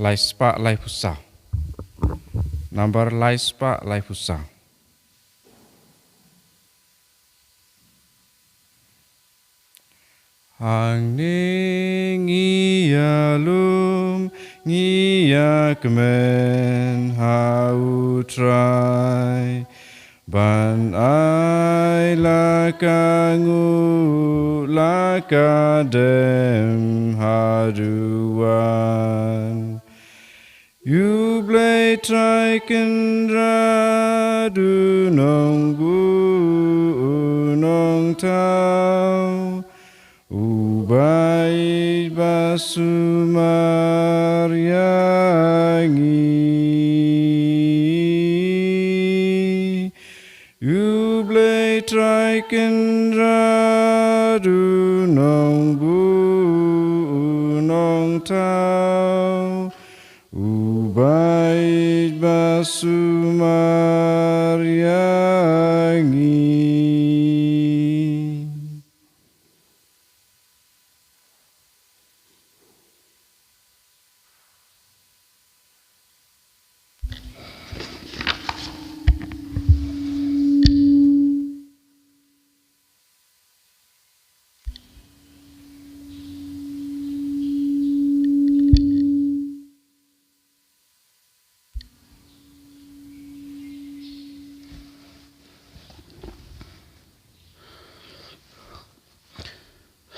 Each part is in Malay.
lai spa lai pusau. Number lai spa lai pusau. Hang ni ngia lum ngia kemen hau try ban ai la kangu la kadem haduan you play try kendra du nong bu nong tau Ubai basumariangi Ublay trikendra du nong bu nong tau Ubai basumariangi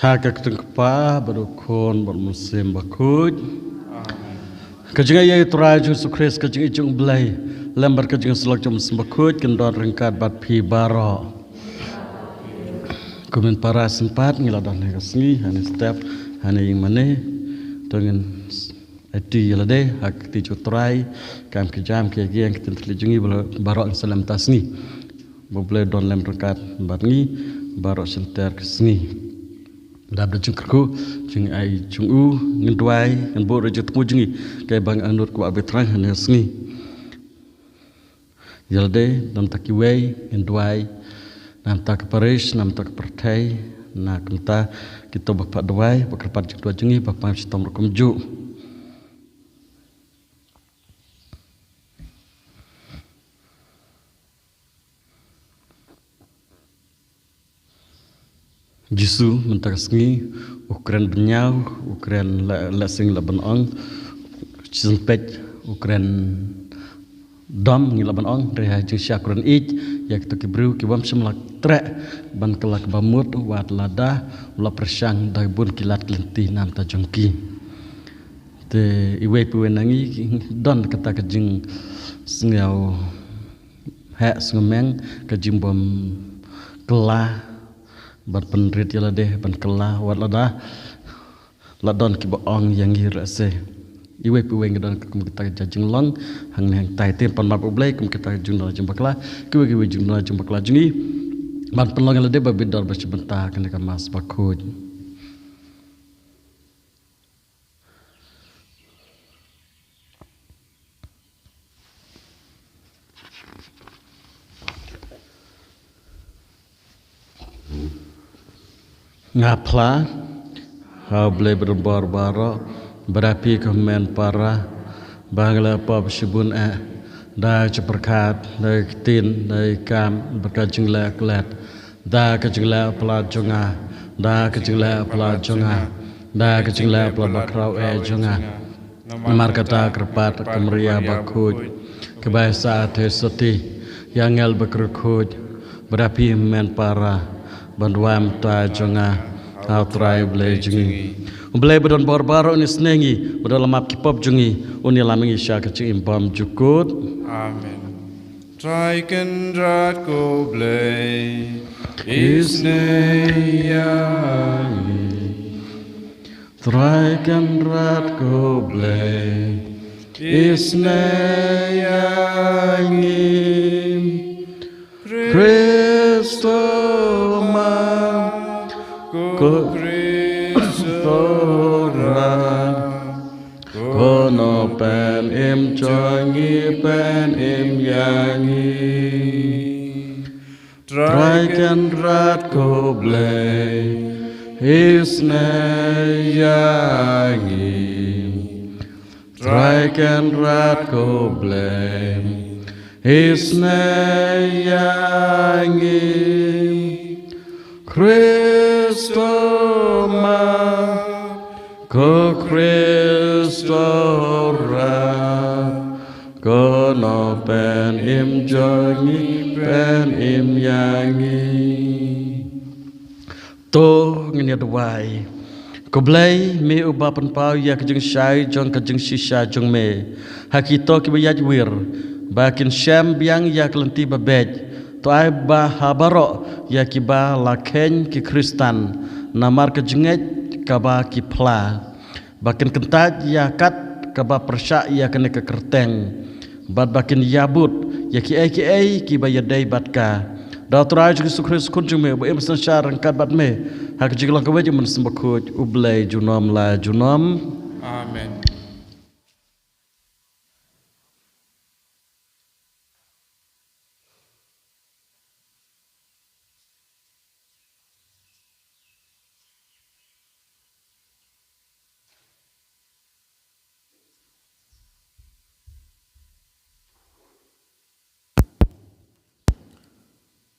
Hak tengpa berukun bermusim bakut. Kejengah ia turai Yesus Kristus kejengah ijung belai lembar kejengah selok jom sembakut kendor rengkat bat pi baro. Kumen para sempat ngiladan hengasngi hane step hane yang mana dengan itu yalade hak ti turai kam kejam kegian kita terlijungi baro salam tasni. Boleh don lem rengkat bat ngi baro senter kesni. Dabda jengkerku jeng ai jungu ngendwai ngenbo rejut mu jengi kai bang anur ku abetrang hanesngi yalde nam takiwei ngendwai nam tak parish nam tak pertai na kenta kita bapak dwai bakerpat jeng dua jengi bapak sitom rekomju Jisu mentakasngi ukren benyau ukren lasing laban ong cimpet ukren dom ngi laban ong reha jeng syakran ik yak to kibru kibam semlak trek ban kelak bamut wat lada ula persang dai bun kilat lenti nam ta jongki te iwe puwenangi don kata kejeng sengau hak sengmeng kejeng bom kelah ban penrit yala deh ban kelah wat lada ladon ki baong yang hirase iwe puwe ngedon kum kita jajeng long hang hang tai tem pan map oblay kum kita jundal jembakla kiwe jundal jembakla jungi ban penlong yala deh babidor basibenta kan mas bakut ngapla hau boleh berbar-bara berapi kemen para bangla pop sibun da ceperkat da tin da kam berkajengla klat da kajengla pelajonga da kajengla pelajonga da kajengla pelabakrau jonga markata kerpat kemeria bakut kebiasa tesoti yang el bekerukut berapi men para banduam ta jonga outrai ble jungi ble bedon barbaro ni snengi bedon lamap kipop jungi uni lamingi syaka ci impam jukut amen try kendrat ko ble isneyani try kendrat ko ble isneyani Kristo ko kono pen im chongi pen im yangi traikan rat ko blay isne yangi Strijken raad ko blame. His name Christo ma ko Christo ra ko no pen im jongi pen im yangi to ngene dwai ko blai me ubapan pau ya kajeng shai jong kajeng shisha jong me hakito ki bayaj wir bakin syam biang ya kelenti babej to ai ba habaro ya ki ba lakhen ki kristan namar kejenget ka ba ki pla bakin kentaj ya kat ka ba persyak ya kene ke kerteng bad bakin yabut ya ki ba yadai batka da trai Jesus Christ kunjung me ba em san syarang kat bat me hak jiglang ka weje men sembakut ublai junom la junom amen.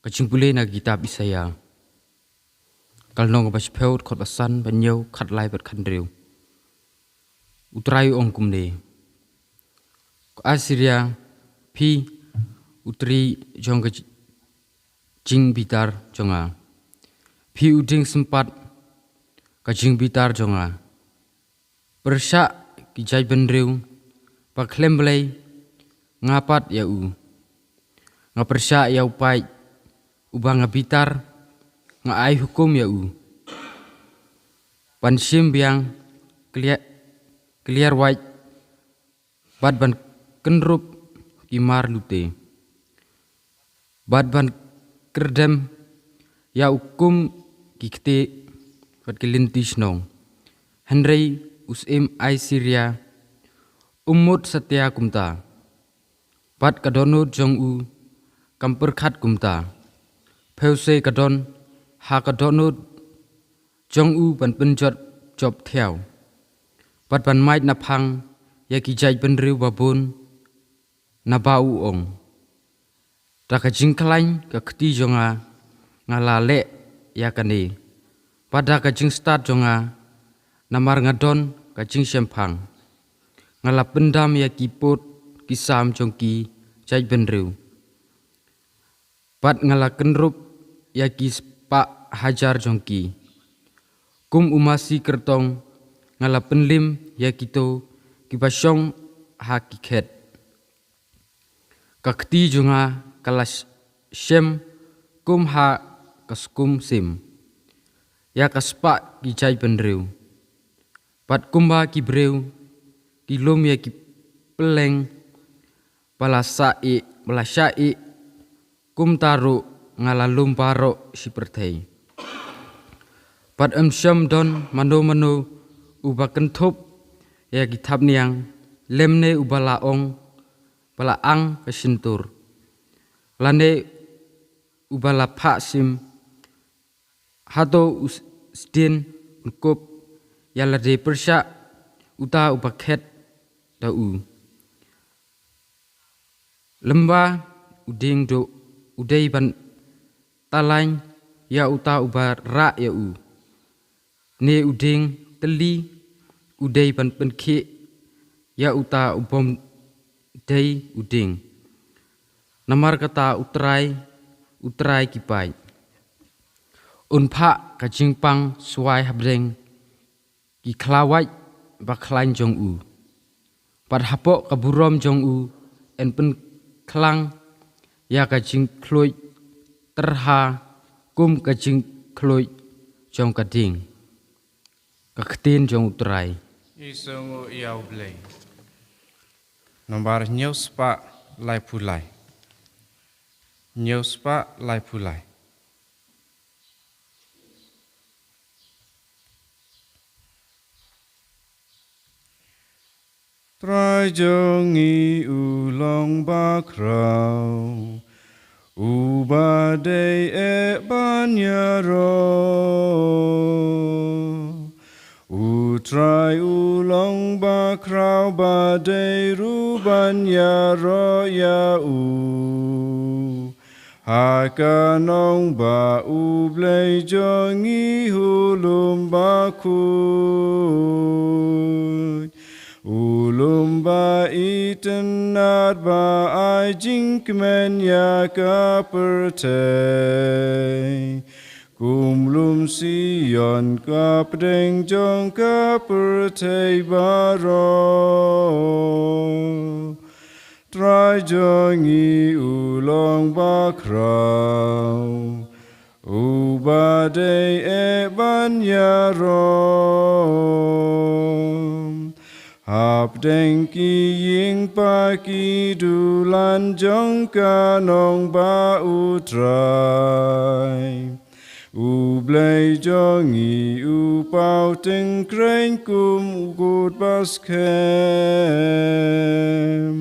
Kacing pulih na kitab Isaya. Kalnong bas peut khot basan banyau khat lai bat khandriu. Utrai ong kumne. Ko Asiria pi utri jong kacing bitar jonga. Pi uding sempat kacing bitar jonga. Persyak kijai benriu paklem belai ngapat ya u. Ngapersyak ya upai ubang ngabitar ngai hukum ya u pansim biang clear white bad ban kenrup kimar lute bad ban kerdem ya hukum kikte bad kelintis nong Henry usim ai Syria umut setia kumta bad kadonut jong u kamperkhat kumta Pause kadon ha kadonut jong u ban penjot job theo bat ban mai na phang ya ki jai benriu babun na bau ong ta ka jingklain ka khti jonga ngala le ya kane pada ka jing start jonga namar ngadon ka jing sempang ngala pendam ya ki pot kisam jongki jai benriu pat ngala kenrup ya ki pak hajar jongki kum umasi kertong ngala penlim ya kito kibasyong hakiket kakti junga kalas shem kum ha kaskum sim ya kaspa ki jai benriu pat kumba ki breu ki lom ya ki peleng balasai kum taru ngalalum paro si pertei. Pat syam don mano uba kentup ya kitab niang lemne uba laong balaang kesentur. Lane uba lapak sim hato usdin unkup ya lade persyak uta uba ket tau. Lembah uding do udai ban talain ya uta uba ra ya u ne uding teli udai ban penke ya uta ubom dai uding namar kata utrai kipai unpa kajingpang suai habdeng ki klawai baklain jong u pad hapok kaburom jong u en pen klang ya kajing kloi terha kum kajing kloi jong kading kaktin jong utrai Isongo iau blei nombar news pa lai pulai news pa lai pulai Trai jong i ulong bakrau Ubadei e banyaro ทรายอูลองบาคราวบาเดรูบัญญารอยาอูหากานองบาอูเบลจงอีหูลุมบาคุอูลุมบาอีตันนาดบาไอจิงกเมนยากาเปอร์เทกุมลุมซียอนกาเปดงจงกาเปอร์เทบารอตรายจงอีอูลองบาคราวอูบาเดเอบัญญารอหาบเดงกียิงปากีดูลันจงกานองบาอูตรายอูเบลจงอีอูเป่าตึงเกรงกุมกูดบาสเคม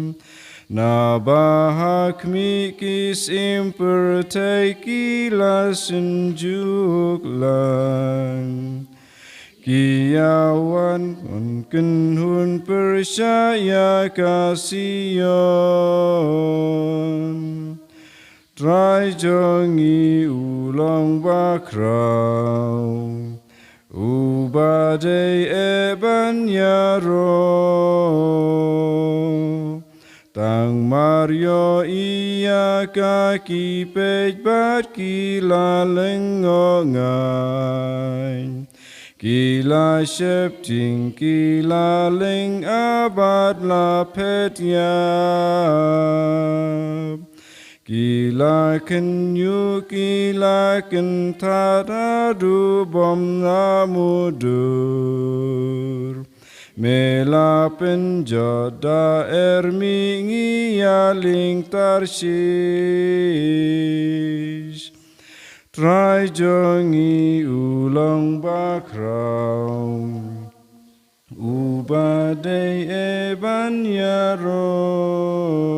นาบาฮักมิกิสอิมเปอร์เทกิลาสินจุกลังกิยาวันคนกันหุนเปรชายากาซิยอนตรายจงอีอูลองบาคราวอูบาเดเอบัญญารอตังมาริโออียากากีเปจบาดกีลาเลงงองายกีลาเชฟจิงกีลาเลงอาบาดลาเพตยากีลาคันยูกีลาคันทาราดูบอมนามูดูรเมลาเป็นจอดาเอร์มิงียาลิงตาร์ชิชทรายจงอีอูลองบาคราวอูบาเดเอบัญญารอ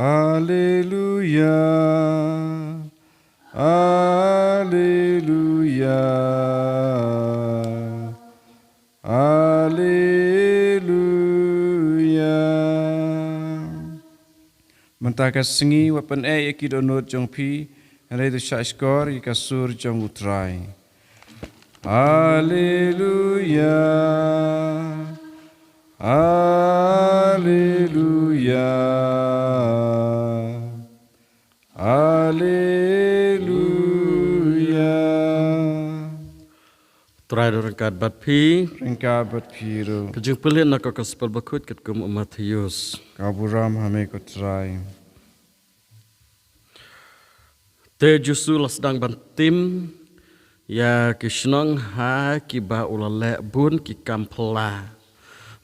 อาเลลูยาอาเลลูยาอาเลลูยามันตากัสงีว่าเป็นกิดอนดจงพีอะไรตุชาสกอร์กัสูรจงอุตรายอาเลลูยาอาเลลูยาอาเลลูยาตรายดรกัดบัดพี Ringka bat piru พจึงเปลี่ยนนักกัสเปลบักขุดกัดกุมมัทธิวส kaburam hame ko try เตจุสุลสดังบันติมยากิชนองหากิบาอุลเลบุนกิกัมพลา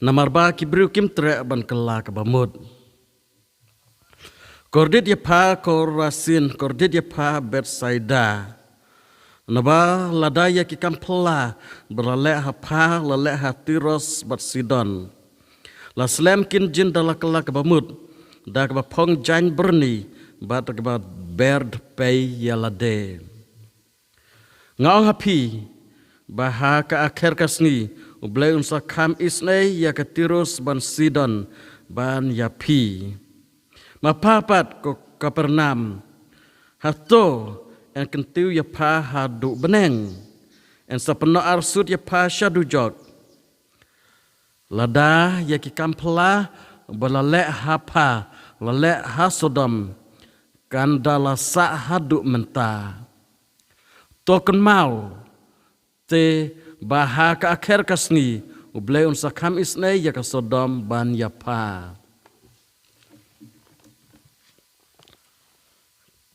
นามาร์บากิบริวกิมเตระบันกลากบามุดกอร์ดิดยาพากอราซินกอร์ดิดยาพาเบตไซดานาบาลาดายากิกัมพลาบราเลหาพาลาเลหาติรสบัตซิดอนลาสเลมกินจินดาลากลากบามุดดากบาพองจันบรนีบาตกบาเบิร์ดเปยยาลาเดngau hapi baha ka akhir kasni ublay unsa kham isnay ya katirus ban sidon ban yapi mapapat ko kapernam hato en kentiu ya pa hadu beneng en sapeno arsud ya pa shadu jog lada ya ki kampla balale hapa lale hasodom kandala sa hadu menta token mau te baha ka akhir kasni ublay unsa kham isnay ya ka sodom ban yapa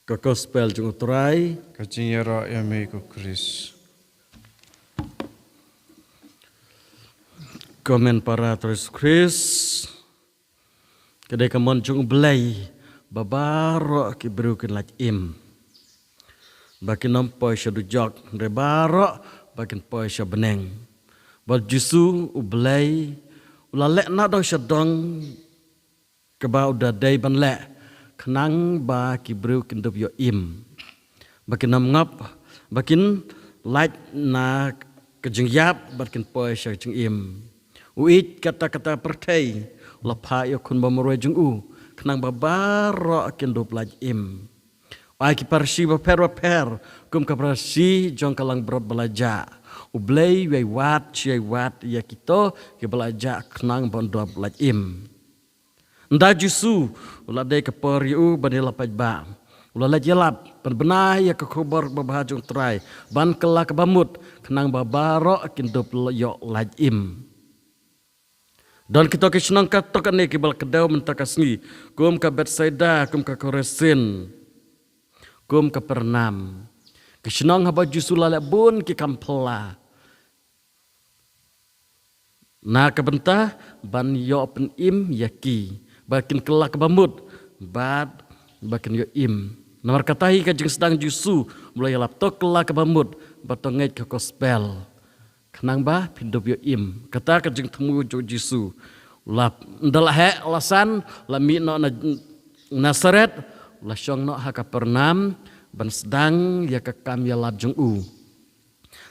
ka gospel jung utrai kajing yara yame ko Chris komen para terus Chris kedai kamon jung blay babaro ki berukin laj im bakin nampai syadu jog rebaro bakin poi syabeneng bal jusu ublay ulalek na dong syadong kebau dadai ban lek kenang ba ki brew kindop yo im bakin nam ngap bakin laj na kejeng yap bat kin poi syak jeng im uit kata-kata pertai lapa yo kun bamroi jeng kenang babaro kin dop laj im ai ki parsi ba per kum ka parsi jong kalang brot belaja ublei wei wat chai wat ya kito ke belaja kenang bondop laj im nda jusu ula dei ka per yu banila pajba ula laj yalap benar ya ke khabar babajung trai ban kelak bamut kenang babaro kin dop yo laj im dan kita kesenang katok ni kibal kedau mentakasni kum ka Betsaida kum ka Koresin kum ka Pernam kesenang haba jusula bun ki kampla na kabentah ban yo pen im yaki bakin kelak bamut bad bakin yo im nomor katahi ka jeng sedang jusu mulai laptok kelak bamut batongai ka gospel kenang ba pindop yo im kata ka jeng temu jo jisu lap ndalah he alasan lami no na Nasaret la syong no ha ka Pernam ban sedang ya ka kam ya lab jeng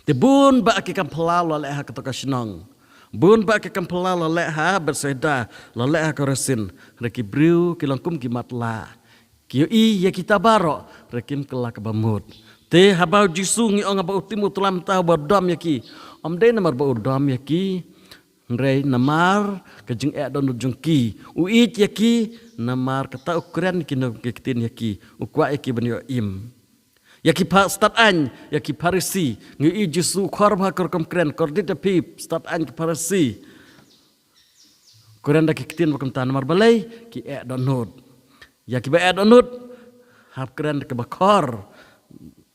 tibun ba ki kam pelalo le ha ka to senong bun ba ki kam pelalo le ha Betsaida la le ha Koresin reki briu kilangkum ki matla ki ya kita baro rekim kelak bamut te habau jisu ngi ong ba utimu tulam ta ba dom yaki om de namar ba dom yaki rei namar kejeng don jungki uit yaki namar kata ukren kino ketin yaki ukwa yaki ben yo im yaki pa stat an yaki parisi ngi jisu korba korkom kren kordit pip stat an parisi kuren da ketin bakum tan namar balai ki don nod yaki ba don nod hap kren ke bakor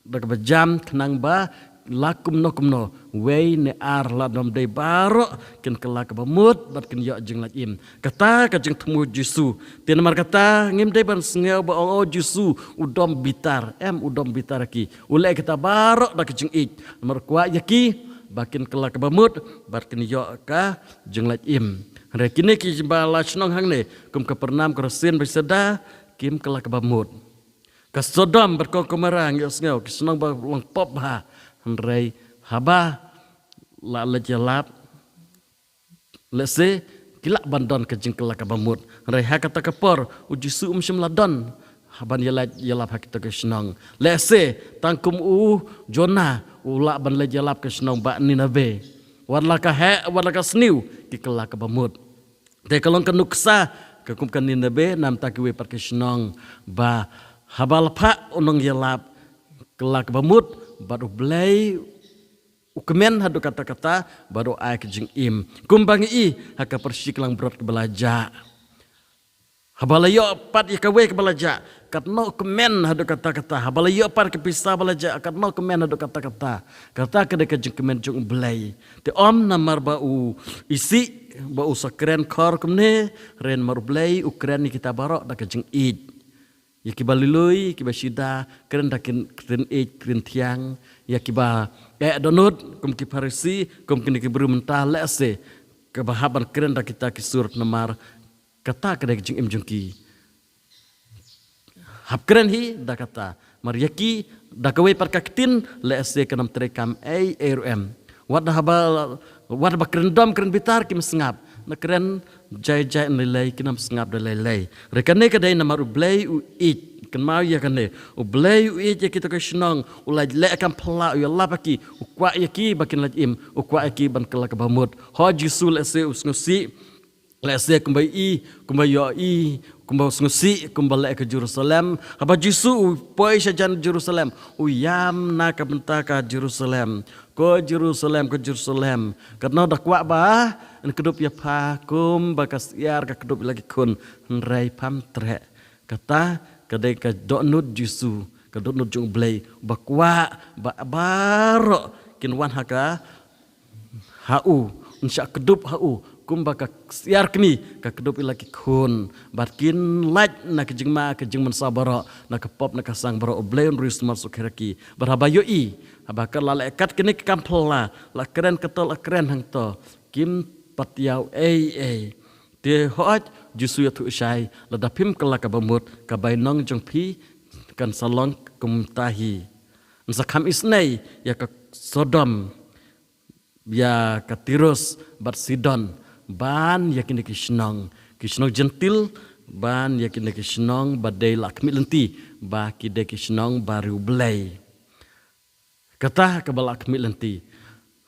dak bejam kenang ba lakum no wei ne ar la dom de baro ken kelak bamut bat ken yo jeng laj im kata ka jeng temu jisu tin mar kata ngim de ban sngeu ba o jisu udom bitar udom bitar ki ule kita baro dak jeng ik mar kwa yaki bakin kelak bamut bat ken yo ka jeng laj im rekine ki bala snong hang ne kum ka Pernam Koresin Betsaida kim kelak bamut ka Sodom berkokomarang yo sngeu kisnong ba long pop ha rei haba la lejalap lese kilak bandon ke jengkel ka bamut rei ha kata kapor ujisu syam ladon haban yalap ha kita ke senong lese tangkum Jona ula ban lejalap ke senong ba Ninabe warla ka sniu ki kelak ka bamut te kalong ka nuksa ka kum kan Ninabe nam takiwe par ke senong ba habal pa unong yalap kelak bamut baru belai ukemen hadu kata-kata baru ai kejeng im kumbangi i haka persik lang brot ke belaja habalayo pat ikawe ke belaja katno kemen hadu kata-kata habalayo pat ke pisah belaja katno kemen hadu kata-kata kata ke kejeng kemen jung belai te om namar bau isi bau sakren kor kemne ren mar belai ukren ni kita barok da kejeng id ya kiba lilui kiba sida keren dakin keren keren tiang ya kiba donut kum ki parisi kum kini kibru mentah lese kebahaban keren dak kita kisur namar kata kedai jeng im jengki hab keren hi dak kata mariaki dak we par kaktin lese kenam terekam rum wat habal wat ba keren dom keren bitar kim sengap na keren jai nilai kinam sengap dalai rekane kadai namar ublei uit kan mau ya kane ublei uit ya kita kesenong ulaj le akan pela ya lapaki ukwa yaki bakin lajim ukwa yaki ban kelak bamut ho jisul ese usngusi lese kumbai yo kumbai usngusi kumbale ke Jerusalem haba jisu poi sajan Jerusalem uyam na ka bentaka Jerusalem ke Jerusalem karena dakwa ba en kedup ya pa kum bakas yar ka kedup lagi kun rai pam tre kata kadai ka donut jisu ka donut jung blai bakwa ba baro kin wan haka hau insya kedup hau kum baka yar kini ka kedup lagi kun barkin laj na kejeng mensabaro na ka pop na ka sang baro blai ruis masuk heraki berhabayo i abakar la ekat kini kampla la keren ketol keren hang to kim patiau te hoat jusu ya tu syai la dapim kelak bamut ka bainong jong pi kan salong kum tahi sakam isnai ya ka Sodom ya ka Tirus bat Sidon ban yakin kisnong gentil ban yakin kisnong badai lakmi lenti ba kide kisnong baru belai kata ke balakmi lenti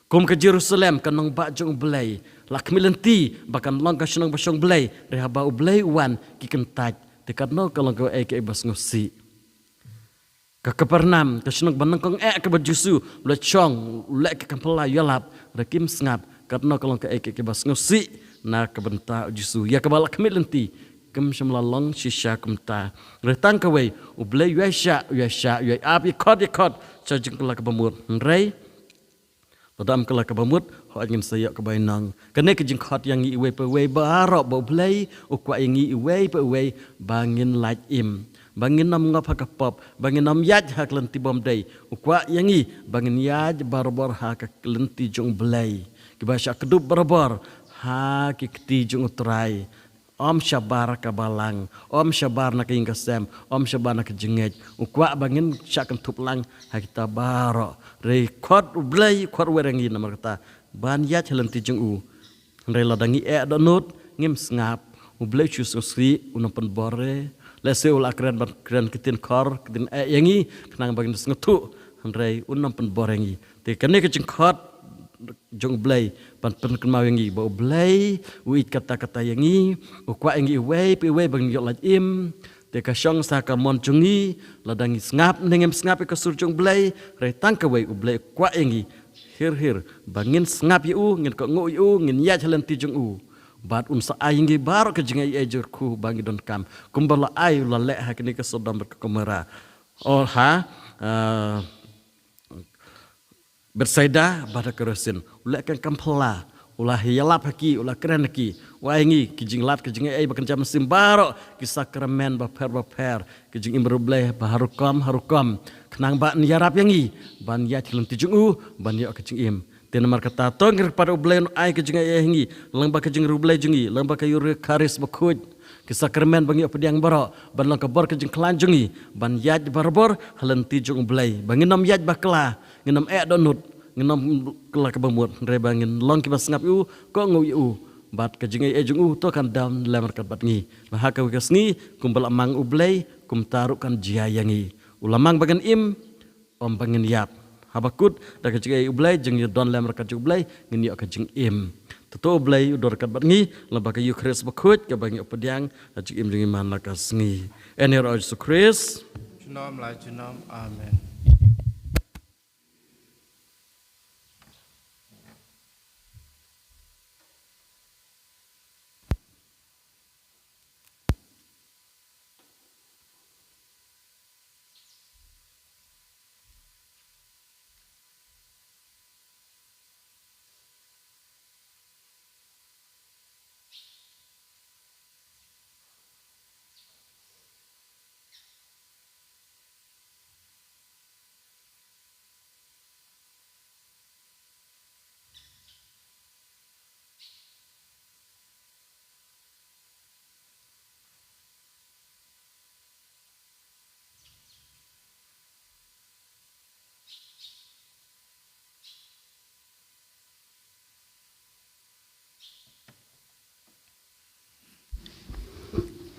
kum ke Jerusalem kanong ba jong belai lakmi lenti bakan long kisnong basong belai reha ba belai wan ki kentaj tekadno kalong ke ke bas ngosi ke Kapernam kisnong banang kong ke bajusu le chong le ke kampala yalap rekim sngap karena kalau ke bas ngosi na kebenta jisu ya kebala kemilenti kem semlalong sisya kemta retang kawai uble yasha yai api kod cajing kala kebamut rei padam kala kebamut ho angin saya kebainang kene kejing khot yang iwe pe we baro bo blei ukwa yang iwe pe we bangin laj im bangin nam ngap hakapop bangin nam yaj hak lenti bom dei ukwa yang bangin yaj barbor hak lenti jong blei kibasya kedub barbor ha kikti jong utrai om syabar kabalang om syabar nak ingkasem om syabar nak jengej ukwa bangin syak kentup lang hakita baro re khot blei khot werengi namar kata ban yaj lenti jong u re ladangi donut ngim sngap ublei chus usri unapan bore lese ula keren kitin kor kitin yangi kenang bagin sengetu re unapan borengi te kene kecing khot jong blei pan kenmau yangi bau blei uit kata-kata yangi ukwa yangi we bang yok laj im te ka syong sa ka mon jungi ladangi sngap nengem sngap ka sur jong blei re tang ka we blei kwa yangi hir bangin sngap yu ngin ko ngo yu ngin ya jalan ti jong u bat unsa ayingi bar ke jengai ejur ku bangi don kam kumbala ay la le hakini ka sodam berkamera oh ha bersaida pada kerosin ulah kan kampala ulah yalap haki ulah keren haki waingi kijing lat kijing ai bakan jam sim baro kisah keremen baper kijing imrubleh harukom kenang ba nyarap yangi ban ya tilun tijungu ban ya kijing im ten mar kata tongir pada ublen ai kijing ai yangi lang ba kijing rubleh jungi lang ba kayur karis bakuj kisah keremen bangi pediang baro ban lang kabor kijing klan jungi ban yaj barbor halan tijung blei bangin nam yaj bakla nginam donut nginam kela kebamut re bangin long kibas ngap yu ko ngu yu bat kejingai ejung u to kan down lemar kat bat ngi bah ka wikas ngi kumbal amang ublei kum taru kan jiayangi ulamang bagan im om bangin yap habakut da kejingai ublei jeng yu don lemar kat ublei ngin yu kejing im to ublei udor kat bat ngi laba ka yu kris bakut ka bangi opediang ajik im jeng man lakas ngi enir oj su kris Junom la junom amen.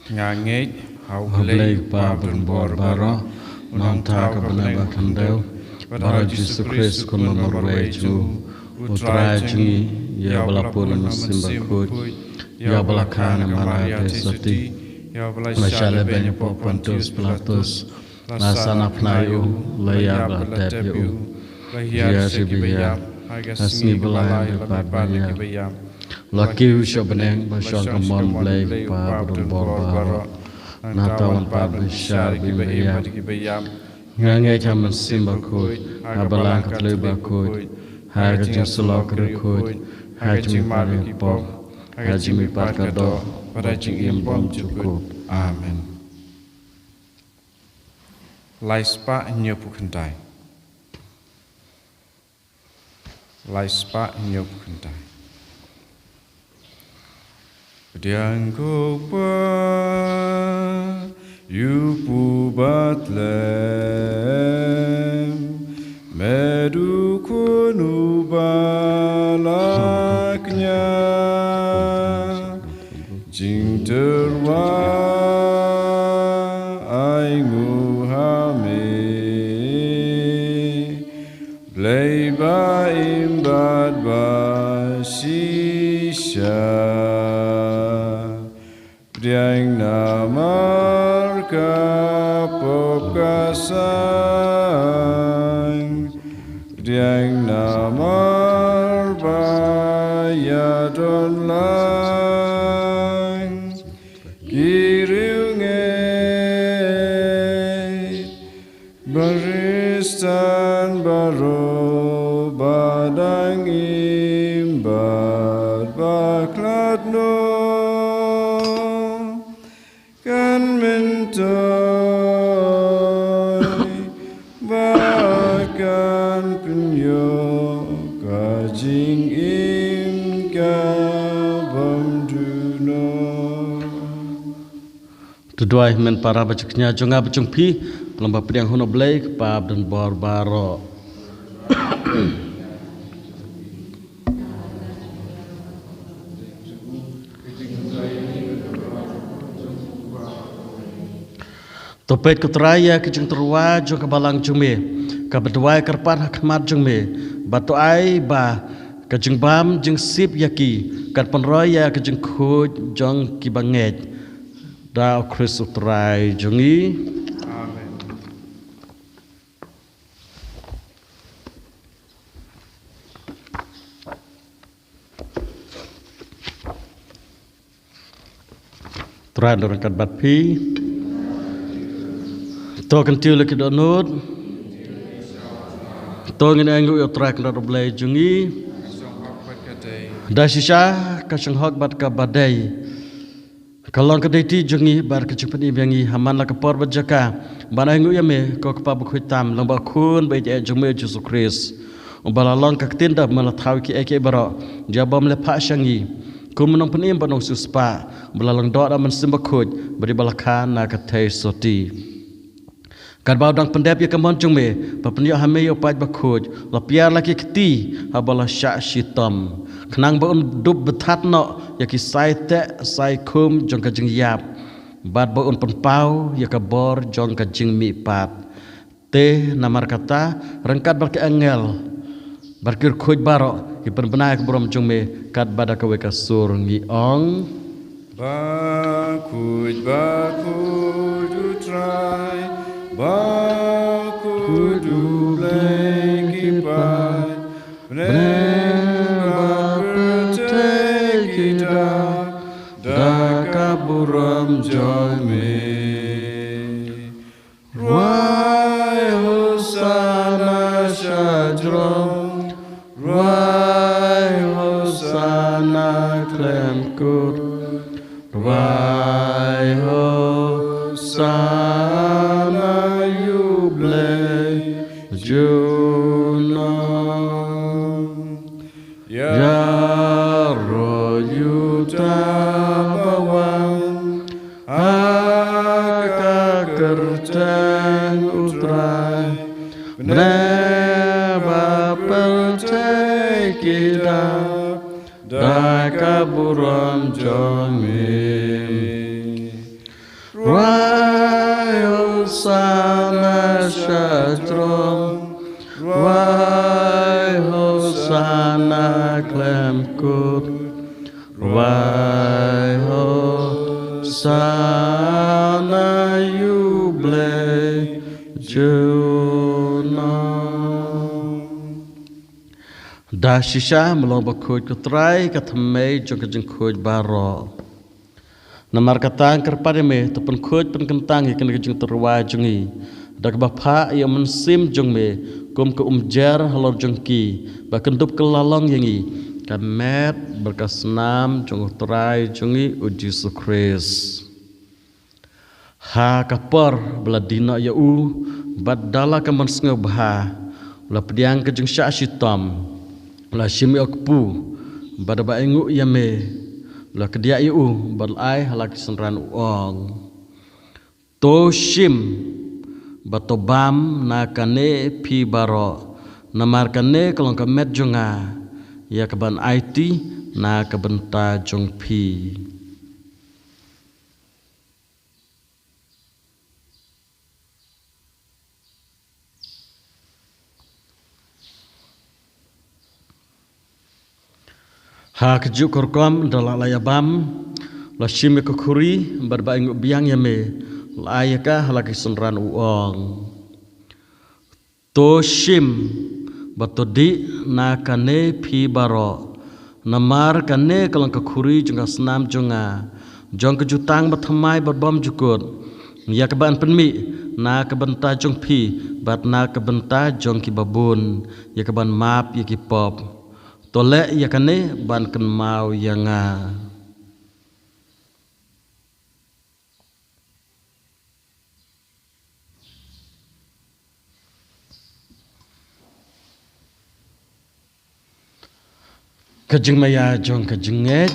Ngangit Hablay pa berbor baro Nanta ka benaba kandel Bara Yesus Kristus kun memorway ju Utra jungi Ya balapun musim bakut Ya balakana marade soti Masyale banyak popantus pelatus Nasana pnayu Laya belatep yu Ya sibiyap Asni belai depan banyak Laki usya beneng basyal kemon blay pa berbor baro Natawan pa besyar bimbayam Ngangai caman simbakut Abalang katli bakut Hajim sulok rekut Hajim pari pok Hajim ipar kado Rajing imbom cukup Amen. Laispa nyopu kentai. Laispa nyopu kentai. Dianggo pa yupu batlem meduku Jing terwa ai ngu ha me Blay ba im bad ba shisha Priang namar ka pop kasang Priang namar ba ya don lang Kiriunge Baristan baro badang imbad baklat no kan mentoy bahkan penyo kajing im kabam duno Tuduai men para bacuknya jonga bacung pi lomba pedang hono blake pab dan bor baro. Topet kutraya kejung terwa jo kabalang jume kabedwai kerpan hakmat jume batu ai ba kejung bam jeng sip yaki kat penroya kejung khoj jong kibanget da Kristus trai jungi Amen. Trai dorangkat bat pi to kentil lagi donut to ngin anggu yo trai kena roblai jungi da sisa kasang hok bat ka badai kalong kedai ti jungi bar kecupan ibangi haman la kapor bajaka bana anggu yame ko kapa bukhitam lomba khun bai je jume Yesus Kristus umbala long ka tinda mala thaw ki eke baro jabam le pha shangi kumunong penim banong suspa belalong doa man simba khoj bari balakan na ka thai soti kan bau dang pendep ya kamon jungme papenyo hame yo paj bakhoj la piar laki kti habala sya shitam khnang ba un dub bethat no ya ki sai te sai khum jong ka jing yap bat ba un penpau ya ka bor jong ka jing mi pat te namar kata rengkat bar ke angel barkir khoj baro ki penbenai ke brom jungme kat bada ka we ka sur ngi ong Bakuj utrai Bakudu blekipai Brema pertekida Dakaburam joyme Ruai hosana syajrom Ruai hosana klemkut Ruai hosana Juna Ya royuta bawang Aka kertang utrai Beneba pertekida Daka buram jomi Ruai sana syatrom Ruai hosana klemkut Ruai hosana yuble juna Da shisha melomba khoj kutrai kathmei jong kajeng khoj baro Namar katang kerpade me tepun khoj pen kentang ikan kajeng terwa jungi dak bapa ia mensim jong me kum ke umjar halor jongki bakendup kelalong yangi kamet berkasnam jong trai jungi uji sukris ha kapor beladina ya u badala kaman sngau bha la pediang kejeng sya shitam la shimi okpu badaba engu yame la kedia u balai halak senran uong toshim batobam na kane pi baro namar kane kalong kamet jonga ya kaban IT na kabenta jong pi Ha kejuk korkom dalam layabam la shim ko khuri barba ing biang yame layaka lagi sunran uong to shim batodi na kane phi baro namar kane kalang ko khuri junga snam junga jong ke jutang bathamai barbam jukut ya keban penmi na kebenta jong phi bat na kebenta jong ki babun ya keban map ya ki pop tolek ya kane ban ken mau yanga kajeng maya jong kajeng et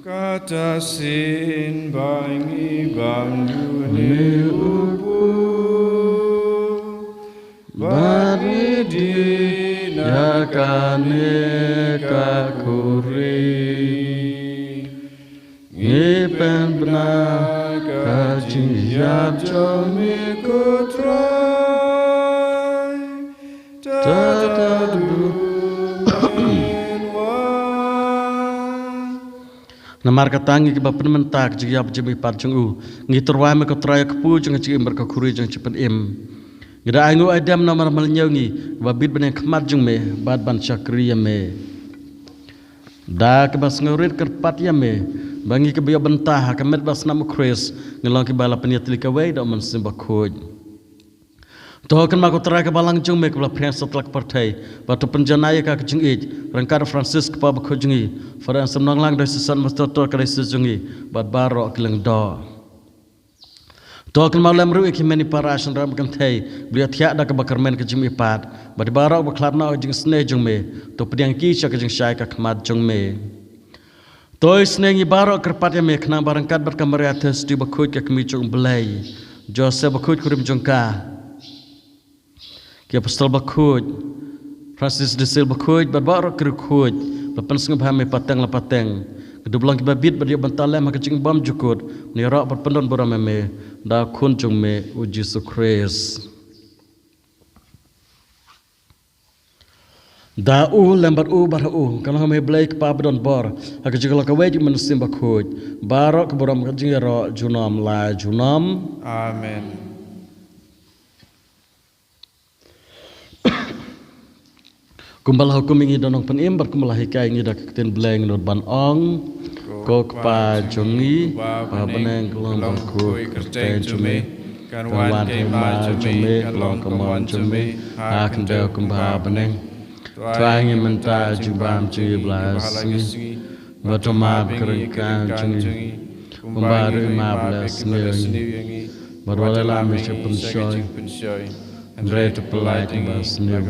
kata sin bangi bamdune upu bari di nakane kakuri ngipen benar kajing yap jomi kutrai tatadu namar katangi ke bapen mentak jigi ap jimi pat jung u ngiturwa me ko traya kepu jung jigi ber ko khuri jung cipen im gida aingu adam namar malnyau ngi babit ben khmat jung me bad ban chakri me da ke bas ngurit kerpat ya me bangi ke biya bentah ke met bas nam kris ngelong ke bala peniat likawe da man simba khoj token ma ko traya ke balang jung me ke bala pren setlak partai batu penjanaya ka jung ej rangkar Francis ke pa khojungi faran samnang lang da sesan mastotor ka sejungi bad baro keleng do token ma lem ru ki meni parashan ram kan thai bria thya da ka bakar men ke jimi pat bad baro ba khlap na jing sne jung me to pdiang ki cha ka jing shai ka khmat jung me toy sne ngi baro kerpat ya me khna barangkat bar kamar atas di ba khoj ka kmi jung blai joseph ba khoj kurim jung ka ki apostol ba khoj Francis de Silva khoj barbaro kru khoj lapan sengah bahame pateng la pateng kedublang ki babit badia bantale maka cing bam jukut ni ra perpendon borame me da khun jung me uji sukres da u lembar u bar u kalau me blake pa bedon bor hak jigala ka weji men simba khoj barok boram ka jing ro junam la junam amen kumbal hukum ingi donong penim berkumbal hikai ingi dak keten bleng nur ban ong kok pa jongi pa beneng kelong ku kerteng jume kan wan ke ma jume kelong kemon jume hak ndel kumba beneng tuangi menta jubam cui blas batoma kerengkan jungi kumbaru ma blas ngi barwala me sepun shoy andre to polite bas new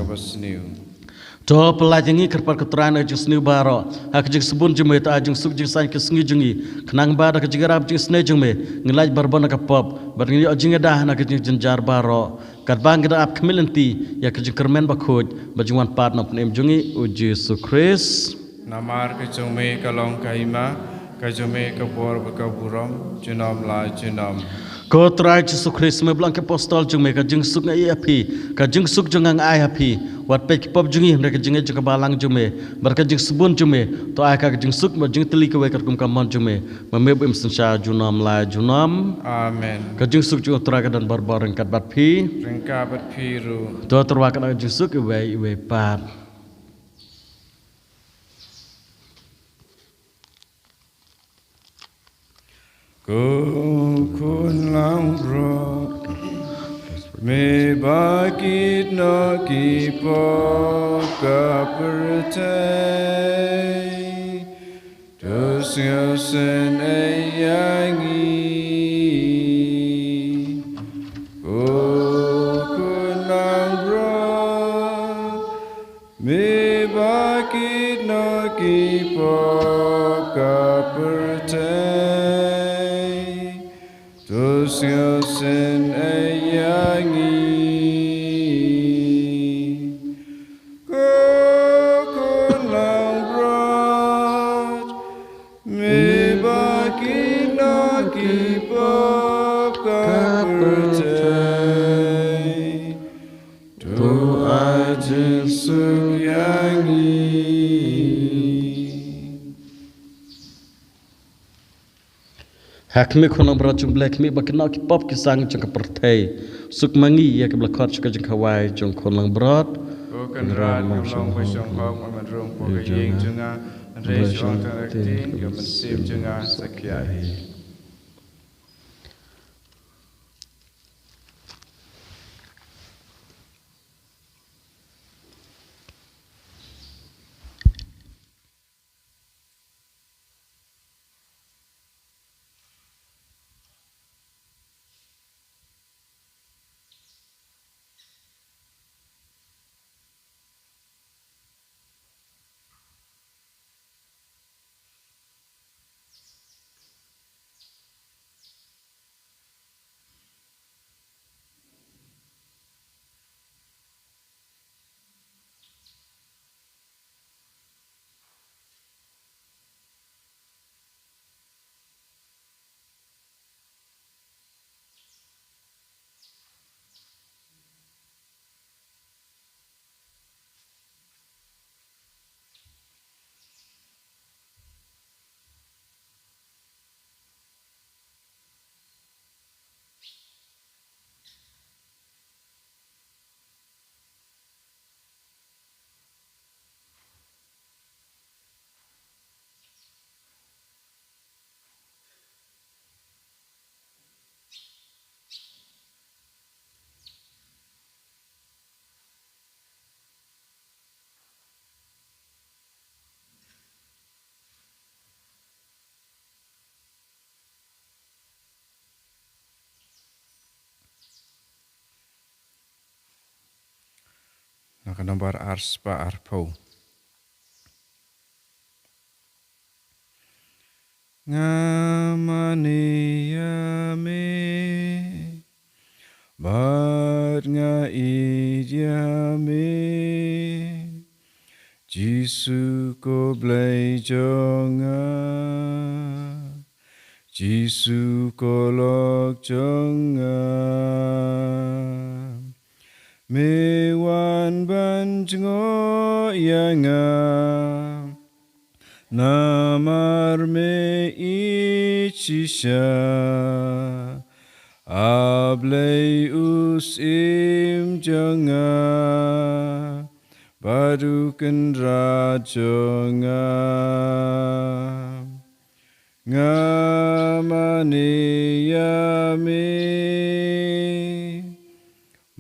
to pelajangi kerpat keterangan ajung seni baro hak jing sebun jume ta ajung suk jing san ke sengi jungi kenang bada ke jigarap jing sene jume ngilaj barbona ka pop barngi ajing dah na ke jing jenjar baro kat bang gida ap kemilenti ya ke jing kermen ba khoj bajungan pat na pnem jungi uji sukris namar ke jume kalong kaima ke jume ke bor ka buram junam la junam ko trai Yesus Kristus me blang ke apostol jung me ka jing suk ngai api ka jing suk jung ai api wat pe ki pop jungi mereka jing jung ka balang jung me bar ka jing subun jung me to ai ka jing suk ma jing teli ka we ka kum ka mon jung me ma me bim sensha junam la junam amen ka jing suk jung trai ka dan barbar kat bat phi ringka bat phiru to terwa ka jing suk we pat kun lang bro me bakit no ki po ka pertai dos yosen ayangi kun lang bro me bakit no ki po ka pertai Dos yosen ayangi Kokon lang brat Me baki naki pop kapertai To ajin suk yangi Hakmi khonang berat jumlah kami bakina ki pop ki sang jang pertai suk mangi ya ke belakot juga jang kawai jang khonang berat Bukan rat ngomong besong kau maman rong poka yeng jenga andre siang terakting yo mensip jenga sakyai. Nak nomor ars pa arpo. Ngamaniame bat nga idiame Jisu ko blai jonga Jisu ko lok jonga Mewan ban jengo yanga Namar me ichisha Ablay usim jonga Badukan rajonga Ngamane yame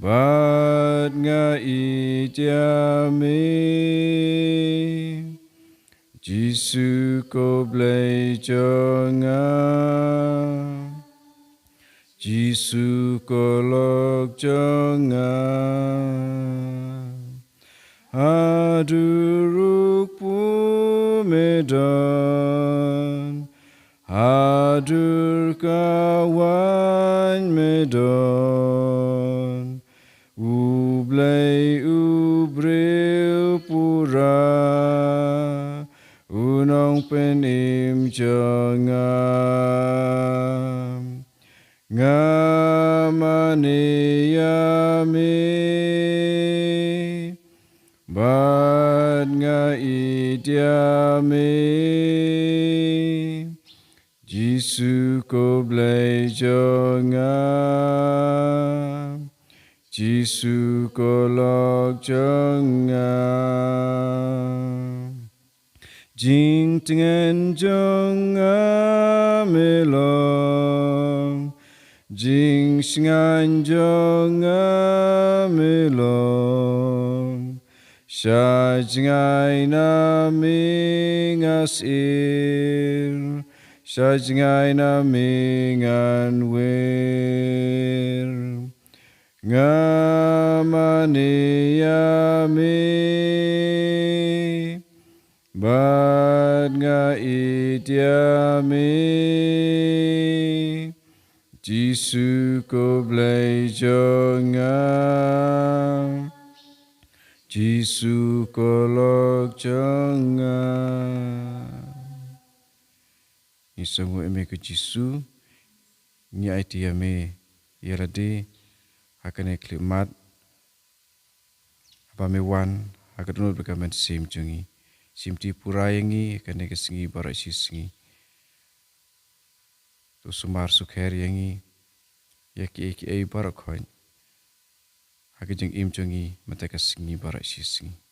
Bad nga idyame Jisu ko blai jonga Jisu ko lok jonga Haduruk pumedon Hadur kawan medon Ublai ubril pura Unong penim jangam Ngamane yame Bad nga idyame Jisu ko blai jangam Jisu ko lok jangam Jing tengen jonga melong Jing singan jonga melong Sha jingai na mingasir Sha jingai na mingan wir Ngamane yame Bad nga idyame Jisu ko blai jonga Jisu ko lok jonga Isangu eme ke Jisu Ni idyame Yarade Hakane klimat Apa mewan Hakadunut berkaman sim jungi Simti purayangi kane kesengi barak singi tu sumar sukher yangi ya ki ai barak khoin hagi jeng im chungi mata ka singi barak si singi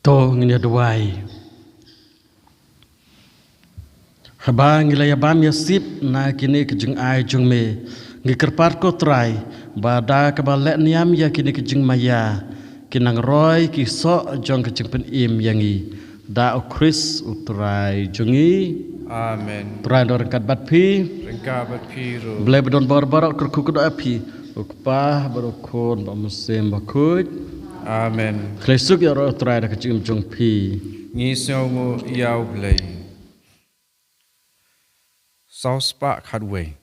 To nginya duai. Haba ngilaya bam ya sip na kini kejeng ai jung me. Ngikerpat ko trai. Bada kabalek niam ya kini kejeng maya. Kinang roy kisok jong kejeng pen im yangi. Da o Chris utrai jungi. amen Trai do rengkat bat pi. rengka bat piru Blai bedon bar-barak kerku kudo api. Ukpah barokon ba musim bakut. amen Khlesuk ya ro trai da kejeng jong pi. ngi songu yau blai South Park Cutway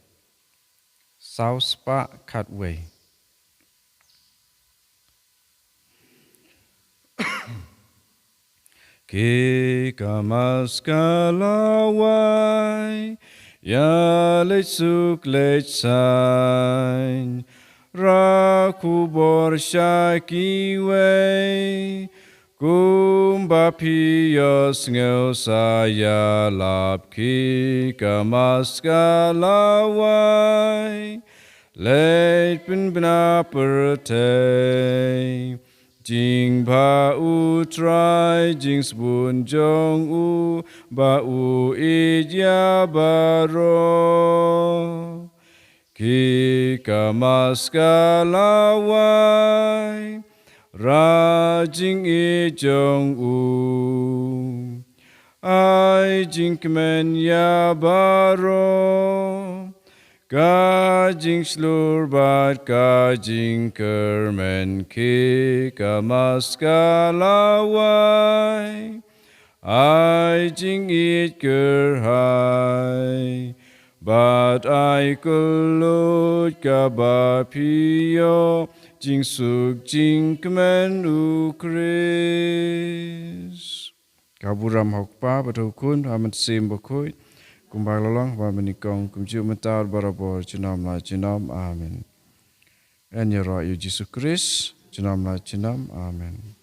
Ke kamas kalawai ya lechuk lechain raku borshakiwe kumba piyos ngeu saya lap ki kamas kalawai leit pin bina pertei Jing ba u trai jing spoon jong u ba u ija baro ki kamas kalawai ra jing i jong u ai jing kemen ya baro Ka jing slur bat ka jing kermen ki kamas kalawai ai jing it kerhai bat ai kulut ka ba piyo jing suk jing kemen ukris kaburam hokpa batukun amat sim bakoi Kumbang lolong wa menikong kumju mentar barabor jenam la jenam amen. En ya ra Yesus Kristus jenam la jenam amen.